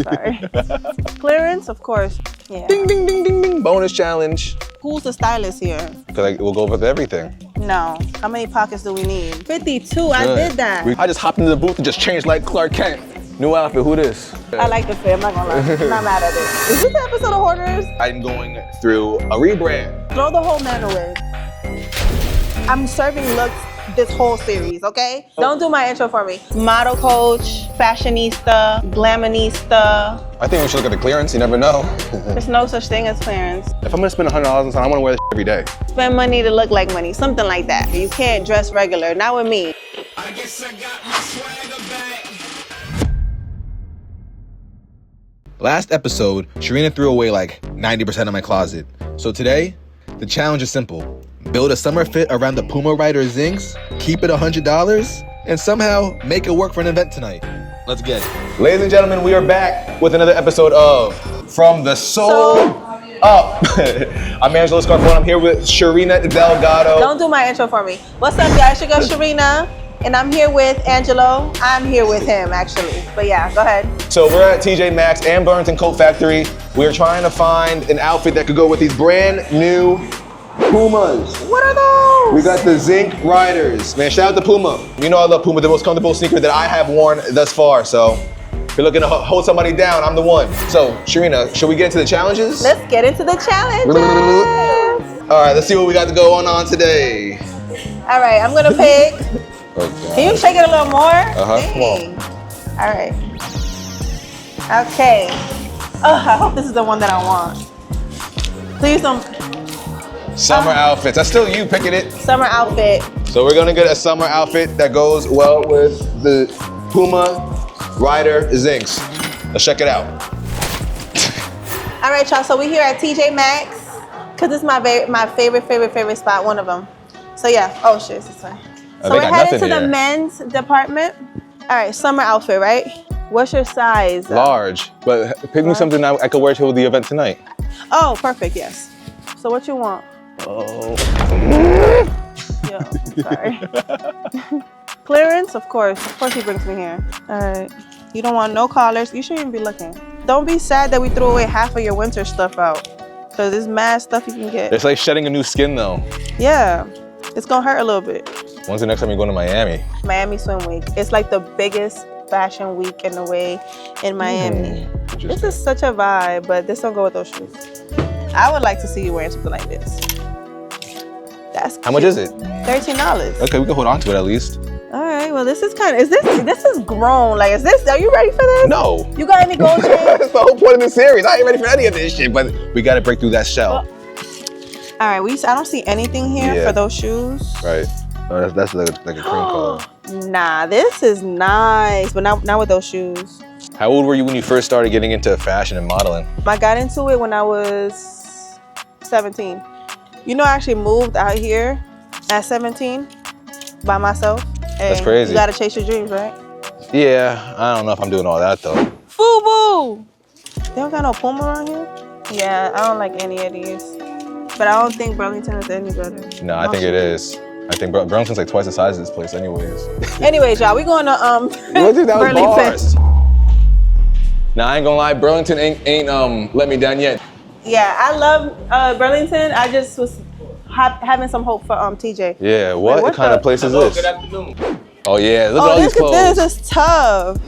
Sorry. Clearance, of course. Yeah. Ding, ding, ding, ding, ding. Bonus challenge. Who's the stylist here? Because we'll go with everything. No. How many pockets do we need? 52. I did that. I just hopped into the booth and just changed like Clark Kent. New outfit. Who this? I like the fit. I'm not gonna lie. I'm not mad at it. Is this the episode of Hoarders? I'm going through a rebrand. Throw the whole man away. I'm serving looks this whole series, okay? Don't do my intro for me. Model coach, fashionista, glamonista. I think we should look at the clearance. You never know. There's no such thing as clearance. If I'm gonna spend $100 on something, I wanna wear this every day. Spend money to look like money, something like that. You can't dress regular, not with me. I guess I got my swagger back. Last episode, Shereena threw away like 90% of my closet. So today, the challenge is simple. Build a summer fit around the Puma Rider Zincs, keep it $100, and somehow make it work for an event tonight. Let's get it. Ladies and gentlemen, we are back with another episode of From the Soul Up. I'm Angelo Scarfone. I'm here with Shereena Delgado. Don't do my intro for me. What's up, guys? It's your girl Shereena, and I'm here with Angelo. I'm here with him, actually. But yeah, go ahead. So we're at TJ Maxx and Burlington Coat Factory. We're trying to find an outfit that could go with these brand new Pumas. What are those? We got the Zinc Riders. Man, shout out to Puma. You know I love Puma, the most comfortable sneaker that I have worn thus far. So if you're looking to hold somebody down, I'm the one. So Shereena, should we get into the challenges? Let's get into the challenges. All right, let's see what we got to go on today. All right, I'm gonna pick. Okay. Can you shake it a little more? Uh-huh, come on. All right. Okay. Oh, I hope this is the one that I want. Please don't. Summer outfits. That's still you picking it. Summer outfit. So we're gonna get a summer outfit that goes well with the Puma Rider Zincs. Let's check it out. All right, y'all. So we're here at TJ Maxx because it's my favorite spot. One of them. So yeah. Oh shit, it's this way. So we're headed to the men's department. All right, summer outfit, right? What's your size? Large, but pick me something I could wear to the event tonight. Oh, perfect. Yes. So what you want? Oh. Yo, sorry. Clearance, of course he brings me here. All right. You don't want no collars. You shouldn't even be looking. Don't be sad that we threw away half of your winter stuff out, because there's mad stuff you can get. It's like shedding a new skin though. Yeah, it's gonna hurt a little bit. When's the next time you're going to Miami? Miami Swim Week. It's like the biggest fashion week in a way in Miami. This is such a vibe, but this don't go with those shoes. I would like to see you wearing something like this. That's cute. How much is it? $13. Okay, we can hold on to it at least. All right, well this is this is grown. Like, are you ready for this? No. You got any gold chains? That's the whole point of the series. I ain't ready for any of this shit, but we gotta break through that shell. All right, I don't see anything here for those shoes. Right. Oh, that's like a cream color. Nah, this is nice, but not with those shoes. How old were you when you first started getting into fashion and modeling? I got into it when I was 17. You know, I actually moved out here at 17 by myself. That's crazy. You gotta chase your dreams, right? Yeah, I don't know if I'm doing all that though. FUBU! They don't got no Puma around here? Yeah, I don't like any of these. But I don't think Burlington is any better. No, I think it is. I think Burlington's like twice the size of this place anyways. Anyways, y'all, we going to that was Burlington. Now, I ain't gonna lie, Burlington ain't let me down yet. Yeah, I love Burlington. I just was having some hope for TJ. Yeah, what kind of place is this? Good afternoon. Oh yeah, look at all these clothes. Look at this, it's tough.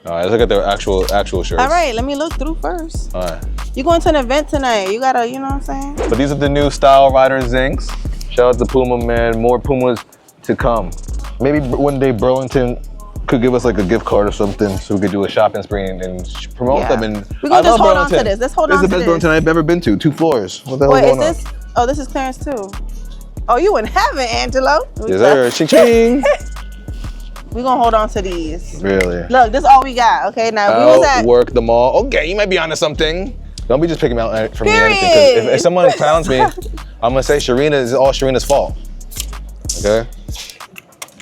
All right, let's look at the actual shirts. All right, let me look through first. All right. You going to an event tonight? You gotta, you know what I'm saying? But these are the new Style Rider Zincs. Shout out to Puma, man. More Pumas to come. Maybe one day Burlington could give us like a gift card or something so we could do a shopping spree and promote them. And we're gonna just hold on to this. Let's hold on to this. This is the best Burlington I've ever been to. 2 floors. What the hell going on? Oh, this is clearance too. Oh, you in heaven, Angelo. Yes, sir. Ching-ching. We're gonna hold on to these. Really? Look, this is all we got. Okay, now we was at work them all. Okay, you might be onto something. Don't be just picking out from me or anything. If someone clowns me, I'm gonna say Shereena is all Shereena's fault. Okay?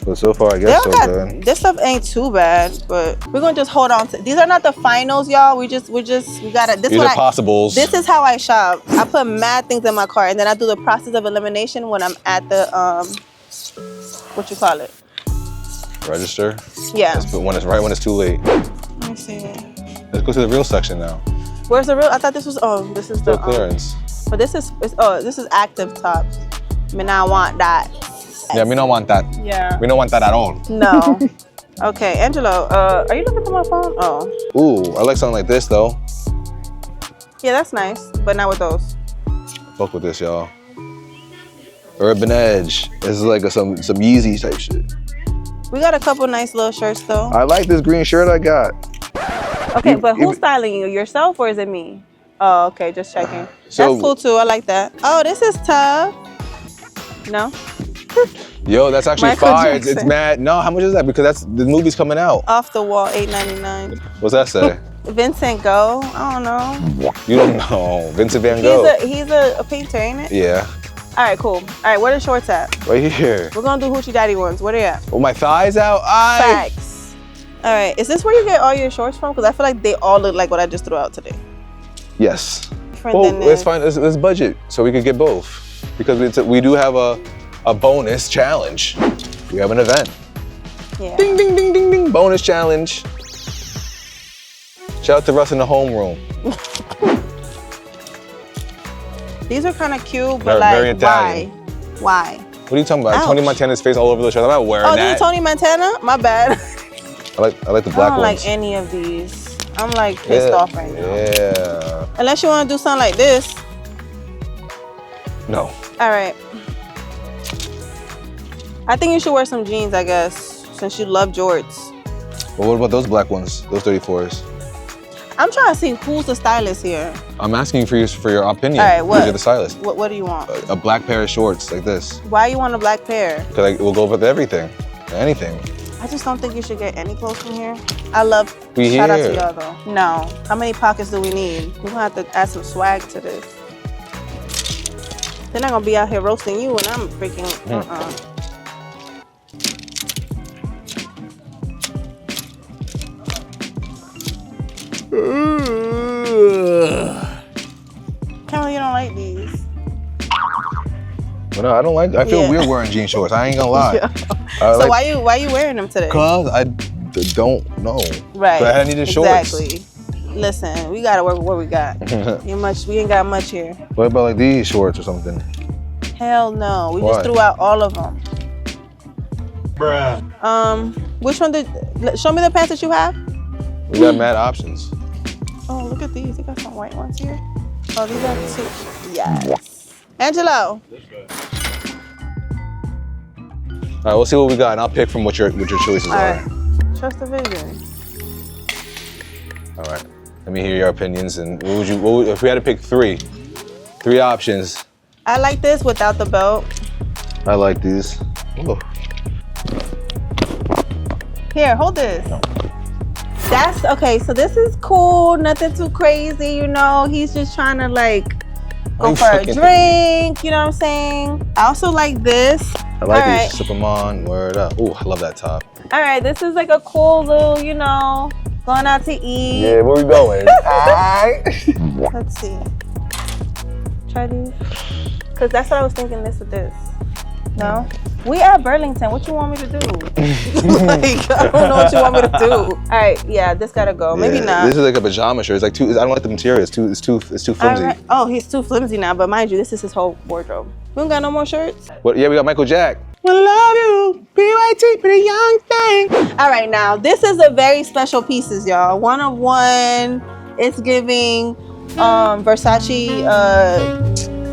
But so far, I guess so good. This stuff ain't too bad, but we're gonna just hold on to. These are not the finals, y'all. We gotta. These are possibles. This is how I shop. I put mad things in my cart, and then I do the process of elimination when I'm at the what you call it? Register. Yeah. When it's too late. Let me see. Let's go to the real section now. Where's the real? I thought this was. Oh, this is Still the clearance. But this is. This is active tops. I mean, I want that. Yeah, we don't want that. Yeah. We don't want that at all. No. Okay, Angelo. Are you looking at my phone? Oh. Ooh, I like something like this though. Yeah, that's nice, but not with those. Fuck with this, y'all. Urban Edge. This is like some Yeezy type shit. We got a couple nice little shirts though. I like this green shirt I got. Okay, but who's styling you? Yourself or is it me? Oh, okay, just checking. So- That's cool too. I like that. Oh, this is tough. No? Yo, that's actually Michael fire. It's Jackson. mad. No, how much is that? Because the movie's coming out. Off the wall, $8.99. What's that say? Vincent Go. I don't know. You don't know. Vincent Van Gogh. He's a painter, ain't it? Yeah. All right, cool. All right, where the shorts at? Right here. We're gonna do hoochie daddy ones. Where they at? Oh, my thighs out? Facts. All right, is this where you get all your shorts from? Because I feel like they all look like what I just threw out today. Yes. Different Well, than this. it's fine. Let's budget so we could get both. Because we do have a bonus challenge. We have an event. Yeah. Ding, ding, ding, ding, ding. Bonus challenge. Shout out to Russ in the homeroom. These are kind of cute, but Very like, Italian. Why? What are you talking about? Ouch. Tony Montana's face all over the shirt. I'm not wearing Oh, that. this is Tony Montana? My bad. I like the I black don't ones. like any of these. I'm like pissed off right now. Yeah. Unless you want to do something like this. No. All right. I think you should wear some jeans, I guess, since you love jorts. Well, what about those black ones? Those 34s? I'm trying to see who's the stylist here. I'm asking for your opinion. All right, what? Because you're the stylist. What do you want? A black pair of shorts like this. Why you want a black pair? Because we'll go with everything. Anything. I just don't think you should get any clothes from here. I love, We shout out to here. y'all though. No, how many pockets do we need? We're gonna have to add some swag to this. They're not gonna be out here roasting you and I'm freaking, Apparently you don't like these. Well, no, I don't like. I feel Yeah. weird wearing jean shorts. I ain't gonna lie. Yeah. I So like- why you wearing them today? Cause I don't know. Right. But I needed shorts. Exactly. Listen, we gotta work with what we got. We ain't got much here. What about like these shorts or something? Hell no. We Why? just threw out all of them. Bruh. Which one show me the pants that you have? We got mad options. Oh, look at these. They got some white ones here. Oh, these are two. Yes. Angelo. All right, we'll see what we got, and I'll pick from what your choices All are. right. Trust the vision. All right. Let me hear your opinions. And what would if we had to pick three options? I like this without the belt. I like these. Oh. Here, hold this. That's okay. So this is cool. Nothing too crazy, you know. He's just trying to like go you for a fucking- drink. You know what I'm saying? I also like this. I like All these. right. Sip them on. Word up. Ooh, I love that top. All right, this is like a cool little, you know, going out to eat. Yeah, where we going? Alright. Let's see. Try these. Cause that's what I was thinking. This with this. No. We at Burlington. What you want me to do? Like, I don't know what you want me to do. All right, yeah, this gotta go. Maybe Yeah, not. This is like a pajama shirt. It's like too. I don't like the material. It's too flimsy. All right. Oh, he's too flimsy now. But mind you, this is his whole wardrobe. We don't got no more shirts. What? Yeah, we got Michael Jack. We love you, BYT, pretty young thing. All right, now this is a very special pieces, y'all. One of one. It's giving Versace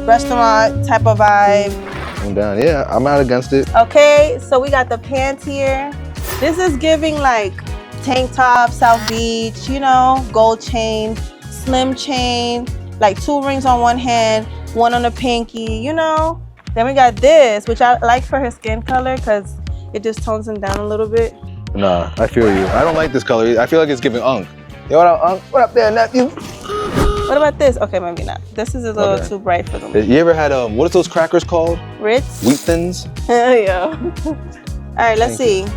restaurant type of vibe. I'm down. Yeah, I'm not against it. Okay, so we got the pants here. This is giving like tank top, South Beach, you know, gold chain, slim chain, like 2 rings on one hand, 1 on the pinky, you know. Then we got this, which I like for her skin color because it just tones him down a little bit. Nah, I feel you. I don't like this color. I feel like it's giving unk. Yo, what up, unk? What up there, nephew? What about this? Okay, maybe not. This is a little Okay. too bright for them. You ever had what is those crackers called? Ritz? Wheat thins. Yeah. All right, let's see. All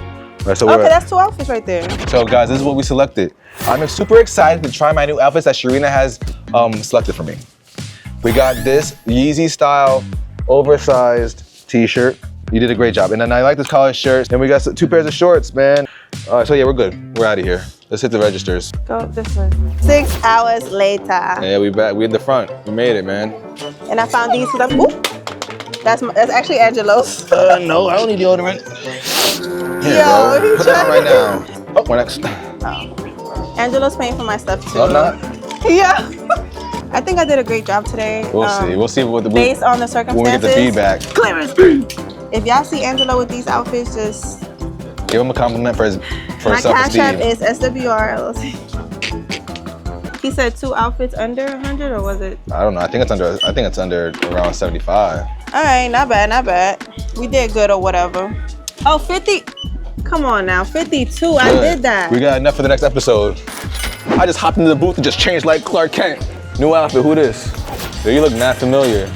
right, so Okay, that's 2 outfits right there. So guys, this is what we selected. I'm super excited to try my new outfits that Shereena has selected for me. We got this Yeezy style, oversized t-shirt. You did a great job. And then I like this collared shirt. And we got 2 pairs of shorts, man. All right, so yeah, we're good. We're out of here. Let's hit the registers. Go this way. 6 hours later. Yeah, we back. We in the front. We made it, man. And I found these. That's actually Angelo's. No, I don't need deodorant. Yo, bro. Put it on right now. Oh, we're next. Angelo's paying for my stuff too. No, I'm not. Yeah. I think I did a great job today. We'll see. We'll see what based on the circumstances. when we get the feedback. Clearance. If y'all see Angelo with these outfits, just give him a compliment for his my cash self-esteem. app is SWRLC. He said 2 outfits under 100, or was it? I don't know. I think it's under around 75. All right, not bad, not bad. We did good or whatever. Oh, 50. Come on now, 52. Good. I did that. We got enough for the next episode. I just hopped into the booth and just changed like Clark Kent. New outfit. Who this? Yo, you look not familiar.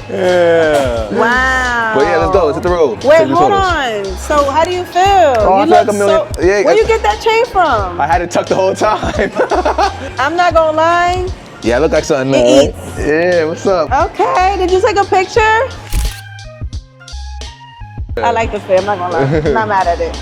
Yeah. Wow. But yeah, let's go. Let's hit the road. Wait, hold on. So how do you feel? Oh, you I feel like a million. Yeah, where you get that chain from? I had it tucked the whole time. I'm not gonna lie. Yeah, I look like something. It eats. Yeah, what's up? Okay, did you take a picture? I like the fit, I'm not gonna lie. I'm not mad at it.